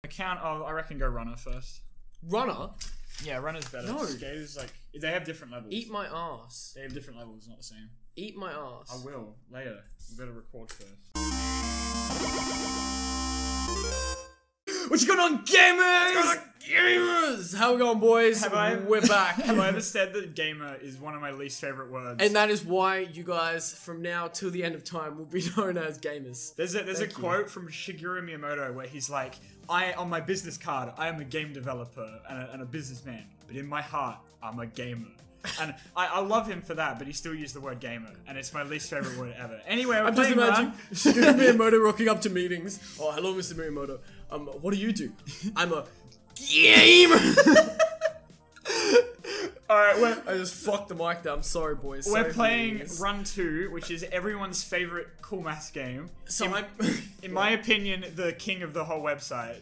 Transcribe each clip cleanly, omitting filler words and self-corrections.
Account of, I reckon go runner first. Runner? Yeah, runner's better. No. Skaters, like, they have different levels. Eat my ass. They have different levels, not the same. Eat my ass. I will, later. We better record first. What you going on, gamers? How we going, boys? We're back. Have I ever said that gamer is one of my least favorite words? And that is why you guys, from now till the end of time, will be known as gamers. There's a quote from Shigeru Miyamoto where he's like, on my business card, I am a game developer and a businessman, but in my heart, I'm a gamer. And I love him for that, but he still used the word gamer, and it's my least favorite word ever. Anyway, I'm just imagining Shigeru Miyamoto rocking up to meetings. Oh, hello, Mr. Miyamoto. What do you do? I'm a gamer. Alright, I just fucked the mic there. I'm sorry, boys. We're playing Run 2, which is everyone's favorite cool maths game. So in my opinion, the king of the whole website.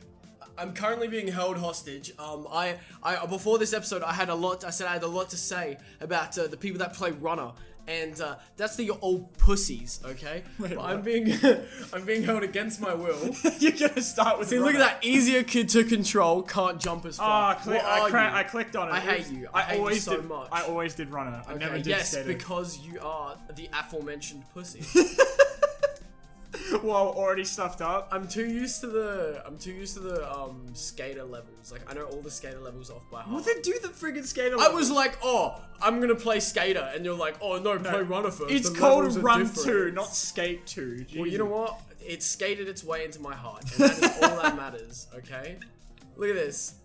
I'm currently being held hostage. Before this episode, I said I had a lot to say about the people that play Runner, and that's the old pussies, okay? Wait, I'm being held against my will. You're gonna start with. See, look at that easier kid to control, can't jump as far. I clicked on it. I hate you. I hate you so much. I always did Runner. I never did Skater. Because you are the aforementioned pussy. Well, already stuffed up. I'm too used to the skater levels. Like, I know all the skater levels off by heart. Well, then do the friggin' skater levels. I was like, oh, I'm gonna play skater, and you're like, oh no, play Runner first. It's called Run 2, not Skate 2. Jeez. Well, you know what? It skated its way into my heart, and that is all that matters. Okay? Look at this.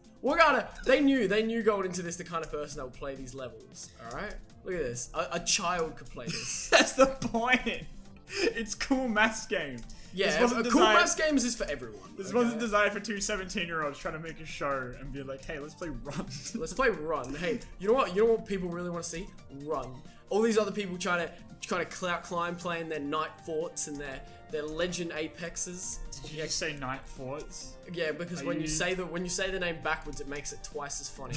They knew going into this the kind of person that would play these levels. All right? Look at this. A child could play this. That's the point. It's cool maths game. Yeah, cool maths games is for everyone. This wasn't designed for two 17-year-olds trying to make a show and be like, hey, let's play Run. Let's play Run. Hey, you know what people really want to see? Run. All these other people trying to clout climb, playing their night forts and their legend apexes. Did you say night forts? Yeah, because when you say the name backwards, it makes it twice as funny.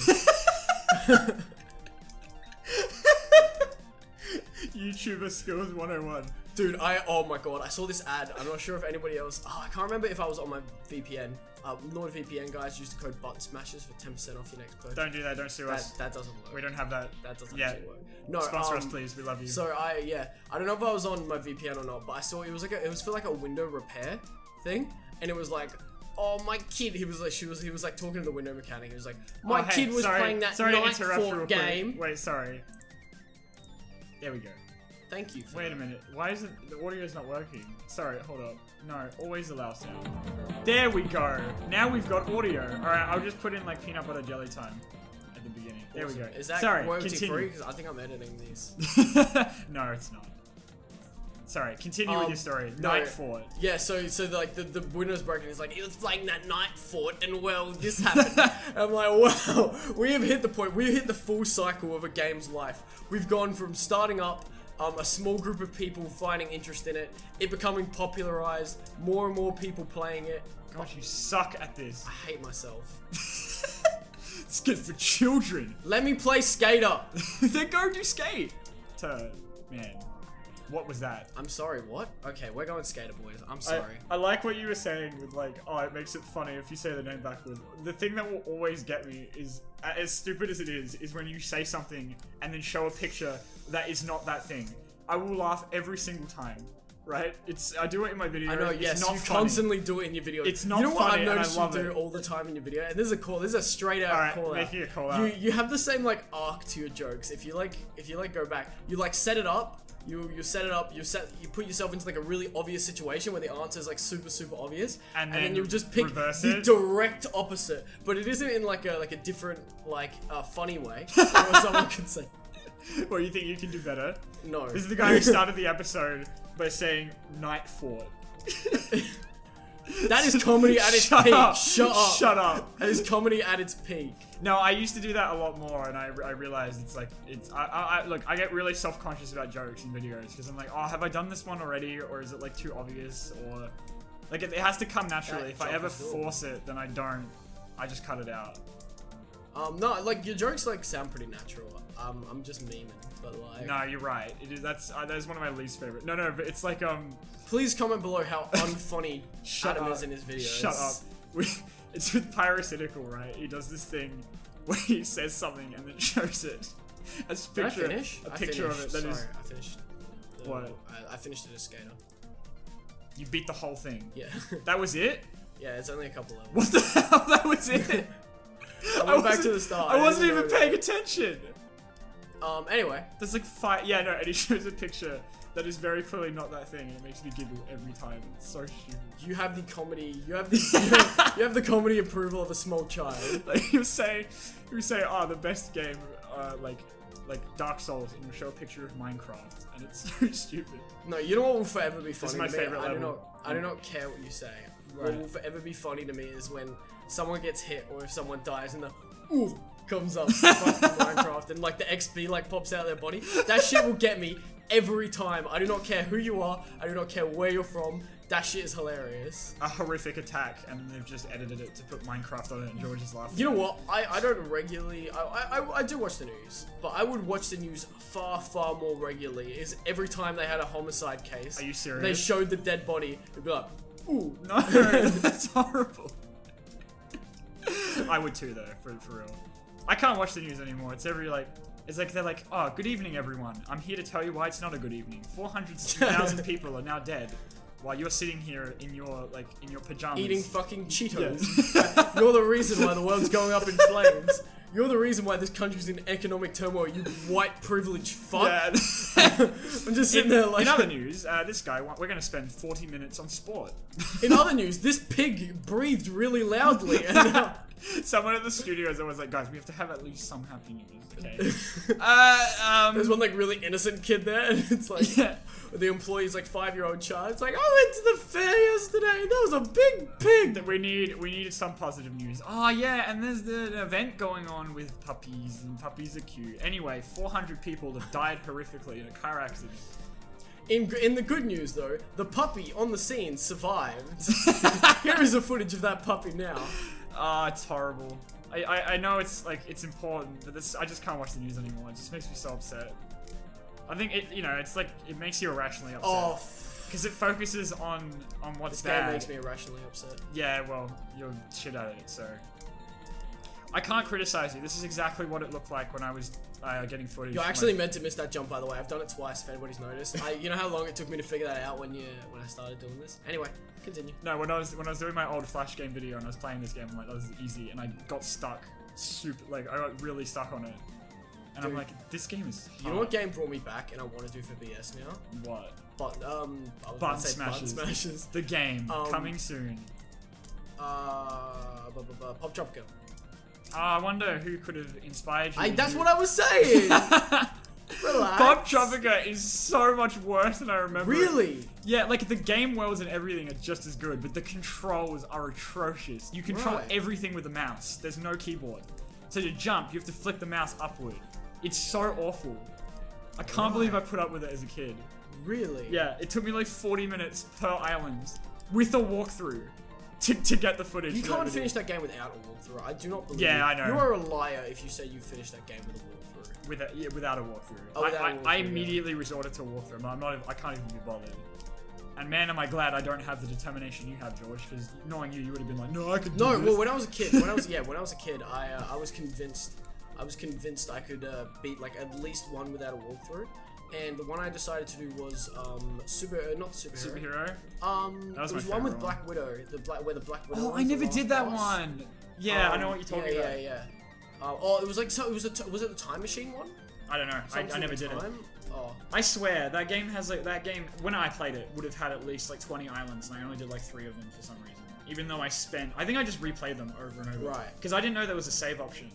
YouTuber skills 101. Dude, oh my god, I saw this ad. I'm not sure if anybody else. Oh, I can't remember if I was on my VPN. NordVPN guys, use the code Button Smashers for 10% off your next purchase. Don't do that. Don't sue us. That doesn't work. We don't have that. That doesn't actually work. No, sponsor us, please. We love you. So I don't know if I was on my VPN or not, but I saw it was for like a window repair thing, and it was like, oh, my kid. He was like talking to the window mechanic. He was like, my kid was playing that Night Fort game. Wait, sorry. There we go. Thank you. Wait a minute. Why isn't the audio's not working? Sorry, hold up. No, always allow sound. There we go. Now we've got audio. All right, I'll just put in like peanut butter jelly time at the beginning. There we go. Is that royalty free? Because I think I'm editing these. No, it's not. Sorry, continue with your story. Night Fort. Yeah, so the window's broken. He's like, he was playing that Night Fort, and well, this happened. I'm like, wow, we have hit the point. We hit the full cycle of a game's life. We've gone from starting up. A small group of people finding interest in it becoming popularized, more and more people playing it. Gosh, you suck at this. I hate myself. It's good for children. Let me play Skater. Then go do Skate. Man, what was that? I'm sorry, what? Okay, we're going Skater, boys. I'm sorry. I like what you were saying with like, oh, it makes it funny if you say the name backwards. The thing that will always get me is, as stupid as it is when you say something and then show a picture that is not that thing. I will laugh every single time, right? I do it in my video. I know, yes, you constantly do it in your video. It's not funny, and I love it. You know what I've noticed you do all the time in your video? And this is a straight out call out. Making a call out. You have the same like arc to your jokes. If you go back, you like set it up. You set it up. You put yourself into like a really obvious situation where the answer is like super obvious, and then you just pick the direct opposite. But it isn't in like a different funny way. Or someone could say. Well, you think you can do better? No. This is the guy who started the episode by saying Night Fort. That is comedy at its peak. Shut up. Shut up. That is comedy at its peak. No, I used to do that a lot more, and I realized look, I get really self-conscious about jokes in videos because I'm like, oh, have I done this one already, or is it like too obvious, or like it has to come naturally. If I ever force it, then I don't. I just cut it out. No, like your jokes like sound pretty natural. I'm just memeing, but like. No, you're right. It is. That's one of my least favorite. No, but it's like Please comment below how unfunny Adam is in his videos. Shut up. It's with Pyrocynical, right? He does this thing where he says something and then shows it. As a picture, a picture of it. That is. I finished. What? I finished it as skater. You beat the whole thing. Yeah. That was it? Yeah, it's only a couple levels. What the hell? That was it? I went back to the start. I wasn't even paying attention. Anyway. There's like 5. Yeah, no, and he shows a picture that is very clearly not that thing, and it makes me giggle every time. It's so stupid. You have the comedy. You have the. You have the comedy approval of a small child. Like he was saying, oh, the best game, like Dark Souls, and he'll show a picture of Minecraft, and it's so stupid. No, you know what will forever be funny This is my to me? favorite level. I do not care what you say. Right. What will forever be funny to me is when someone gets hit or if someone dies and the ooh comes up from Minecraft and like the XP like pops out of their body. That shit will get me every time. I do not care who you are. I do not care where you're from. That shit is hilarious. A horrific attack, and they've just edited it to put Minecraft on it, and George is laughing. You know what? I don't regularly. I do watch the news, but I would watch the news far more regularly. Is every time they had a homicide case. Are you serious? They showed the dead body. It'd be like, ooh, no, that's horrible. I would too, though, for real. I can't watch the news anymore. It's every like. It's like they're like, oh, good evening, everyone. I'm here to tell you why it's not a good evening. 400,000 people are now dead. While you're sitting here in your pajamas eating fucking Cheetos. Yeah. You're the reason why the world's going up in flames. You're the reason why this country's in economic turmoil, you white privileged fuck. Yeah. I'm just sitting there like... In other news, this guy, we're going to spend 40 minutes on sport. In other news, this pig breathed really loudly and now... Someone at the studios was like, guys, we have to have at least some happy news, okay? There's one like really innocent kid there and it's like... Yeah. The employee's like 5-year-old child. It's like, I went to the fair yesterday. There was a big pig. That we need some positive news. Oh yeah, and there's an event going on with puppies, and puppies are cute. Anyway, 400 people have died horrifically in a car accident. In the good news though, the puppy on the scene survived. Here is a footage of that puppy now. Ah, it's horrible. I know it's like it's important, but I just can't watch the news anymore. It just makes me so upset. I think it's like it makes you irrationally upset. Oh, because it focuses on what's this bad. game makes me irrationally upset. Yeah, well, you're shit at it, so I can't criticize you. This is exactly what it looked like when I was getting footage. You're actually meant to miss that jump, by the way. I've done it twice. If anybody's noticed, you know how long it took me to figure that out when I started doing this. Anyway, continue. No, when I was doing my old Flash game video and I was playing this game, I'm like, that was easy, and I got stuck. I got really stuck on it. And dude, I'm like, this game is hard. You know what game brought me back and I want to do for BS now? What? Button Smashers. The game, coming soon. Pop Tropica. I wonder who could have inspired you. That's what I was saying! Relax. Pop Tropica is so much worse than I remember. Really? Yeah, like the game worlds and everything are just as good, but the controls are atrocious. You control everything with the mouse. There's no keyboard. So to jump, you have to flick the mouse upward. It's so awful. I can't believe I put up with it as a kid. Really? Yeah, it took me like 40 minutes per island with a walkthrough to get the footage. You can't finish that game without a walkthrough. I do not believe Yeah, I know. You are a liar if you say you finished that game with a walkthrough. Without a walkthrough. Oh, I immediately resorted to a walkthrough, but I can't even be bothered. And man, am I glad I don't have the determination you have, George, because knowing you would have been like, no, I could do this. Well, when I was a kid, I was convinced I could beat like at least one without a walkthrough. And the one I decided to do was Superhero. It was one with Black Widow. Where the Black Widow. Oh, I never did that one. Yeah, I know what you're talking about. Yeah. It was like was it the Time Machine one? I don't know. I never did it. Oh. I swear that game has like when I played it would have had at least like 20 islands, and I only did like 3 of them for some reason. Even though I think I just replayed them over and over. Right. Because I didn't know there was a save option.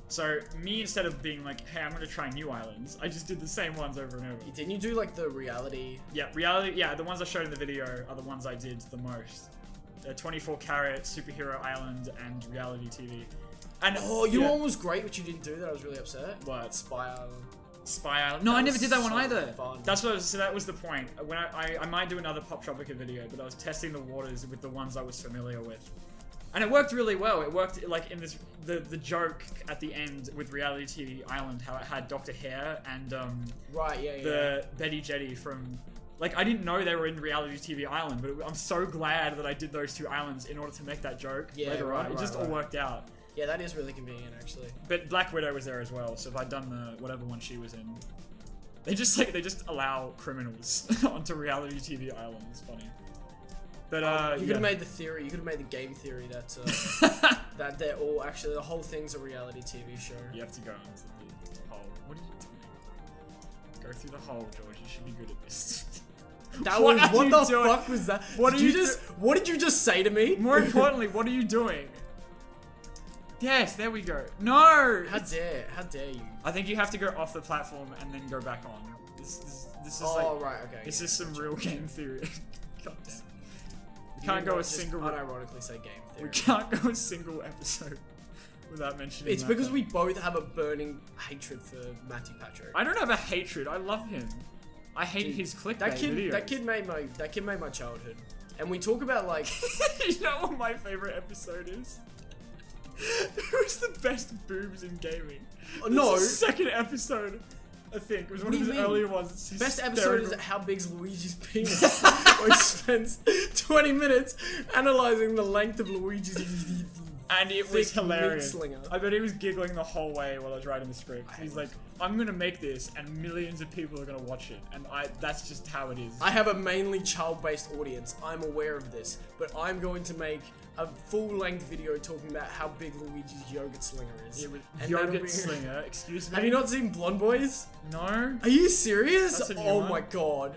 So me, instead of being like, hey, I'm gonna try new islands, I just did the same ones over and over. Didn't you do like the reality? Yeah, reality. Yeah, the ones I showed in the video are the ones I did the most. 24 Carat, Superhero Island, and Reality TV. And you know what was great, which you didn't do that I was really upset? What? Spy Island. Spy Island. No, I never did that one either. Fun. So that was the point. When I might do another Pop Tropica video, but I was testing the waters with the ones I was familiar with. And it worked really well. It worked like in this the joke at the end with Reality TV Island, how it had Dr. Hare and right, the Betty Jetty from Like, I didn't know they were in Reality TV Island, but I'm so glad that I did those 2 islands in order to make that joke later on. It just all worked out. Yeah, that is really convenient, actually. But Black Widow was there as well, so if I'd done the whatever one she was in, they just allow criminals onto Reality TV Island. It's funny. But you could have made the theory. You could have made the game theory that that they're all actually the whole thing's a reality TV show. You have to go into the hole. What are you doing? Go through the hole, George. You should be good at this. That what the fuck was that? What did you just say to me? More importantly, what are you doing? Yes, there we go. No! How dare you? I think you have to go off the platform and then go back on. This is right, okay. This is some real game theory. God damn. We can't go a single. Unironically say game theory. We can't go a single episode without mentioning. It's because we both have a burning hatred for Matty Patrick. I don't have a hatred. I love him. I hate his clickbait videos. That kid made my childhood. And we talk about like. You know what my favorite episode is? It was the best boobs in gaming. No. The second episode, I think. It was one of his earlier ones. It's best episode is How Big's Luigi's Penis? Where he spends 20 minutes analysing the length of Luigi's and it was hilarious. Slinger. I bet he was giggling the whole way while I was writing the script. He's like, I'm gonna make this and millions of people are gonna watch it. And that's just how it is. I have a mainly child-based audience. I'm aware of this. But I'm going to make a full-length video talking about how big Luigi's yogurt slinger is. Yogurt slinger? Excuse me? Have you not seen Blonde Boys? No. Are you serious? That's a new one. My god.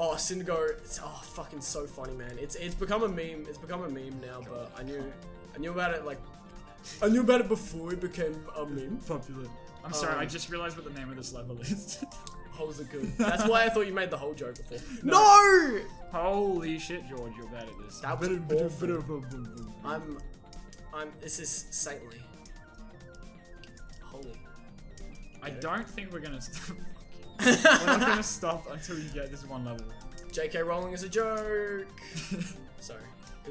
Oh, Syndigo, it's fucking so funny, man. It's become a meme. It's become a meme now, but I knew about it I knew about it before it became a meme. Popular. I'm sorry, I just realized what the name of this level is. Holes are good. That's why I thought you made the whole joke before. No! Holy shit, George, you're bad at this. That was awful. This is saintly. Holy. I don't think we're gonna stop. We're not gonna stop until you get this one level. J.K. Rowling is a joke. Sorry.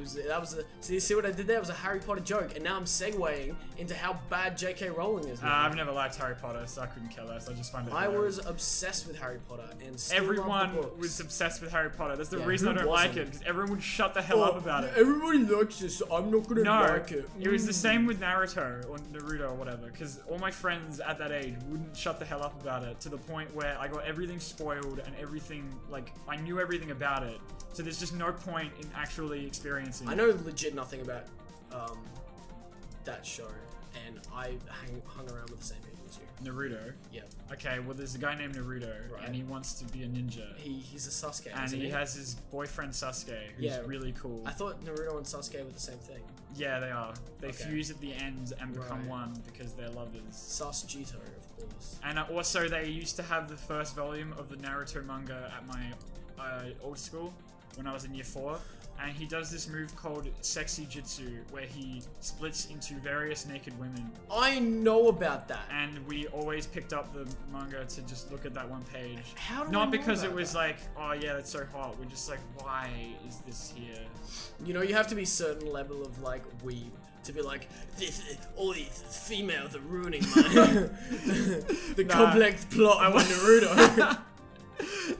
See what I did there? It was a Harry Potter joke, and now I'm segueing into how bad J.K. Rowling is. I've never liked Harry Potter, so I couldn't care less. I just find it hilarious. I was obsessed with Harry Potter, and still everyone love the books. was obsessed with Harry Potter. That's the reason I don't like it, because everyone would shut the hell up about it. Everybody likes this, so I'm not gonna like it. It was the same with Naruto or Naruto or whatever, because all my friends at that age wouldn't shut the hell up about it, to the point where I got everything spoiled and everything, like, I knew everything about it. So there's just no point in actually experiencing it. I know legit nothing about that show, and I hung around with the same people as you. Naruto? Yeah. Okay, well there's a guy named Naruto, and he wants to be a ninja. He's a Sasuke, and he has his boyfriend Sasuke, who's really cool. I thought Naruto and Sasuke were the same thing. Yeah, they are. They fuse at the end and become one because they're lovers. Sasjito, of course. And also they used to have the first volume of the Naruto manga at my old school when I was in year 4. And he does this move called Sexy Jitsu, where he splits into various naked women. I know about that. And we always picked up the manga to just look at that one page. How do Not I know because about it was that? like, oh yeah, that's so hot. We're just like, why is this here? You know, you have to be a certain level of like weeb to be like, all these females are ruining my the complex plot of Naruto.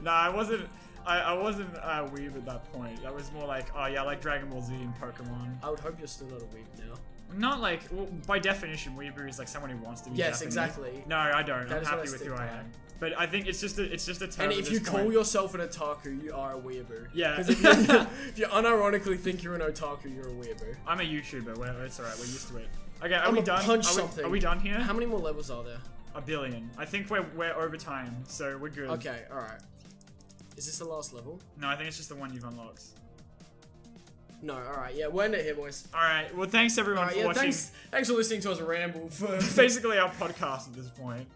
Nah, I wasn't weeb at that point. That was more like, oh yeah, I like Dragon Ball Z and Pokemon. I would hope you're still not a weeb now. Not like, well, by definition, weeaboo is like someone who wants to be Yes, Japanese. exactly. No, I don't. That I'm is happy what I with stick who I by. am. But I think it's just a term. And if you call yourself an otaku, you are a weeaboo. Yeah. Because if you unironically think you're an otaku, you're a weeaboo. I'm a YouTuber. It's alright. We're used to it. Okay, are I'm we a done? punch something. Are we done here? How many more levels are there? 1 billion. I think we're over time, so we're good. Okay, alright. Is this the last level? No, I think it's just the one you've unlocked. No, alright, yeah, we'll end it here, boys. Alright, well thanks everyone for watching. Thanks for listening to us ramble for basically our podcast at this point.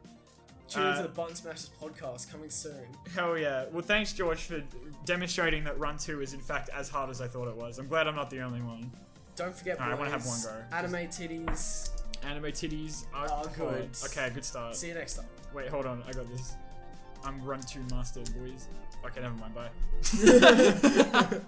Tune into the Button Smashers podcast coming soon. Hell yeah. Well thanks George for demonstrating that Run 2 is in fact as hard as I thought it was. I'm glad I'm not the only one. Don't forget, boys, I want to have one go. Anime titties. Anime titties are good. Okay, good start. See you next time. Wait, hold on, I got this. I'm Run 2 master, boys. Okay, never mind, bye.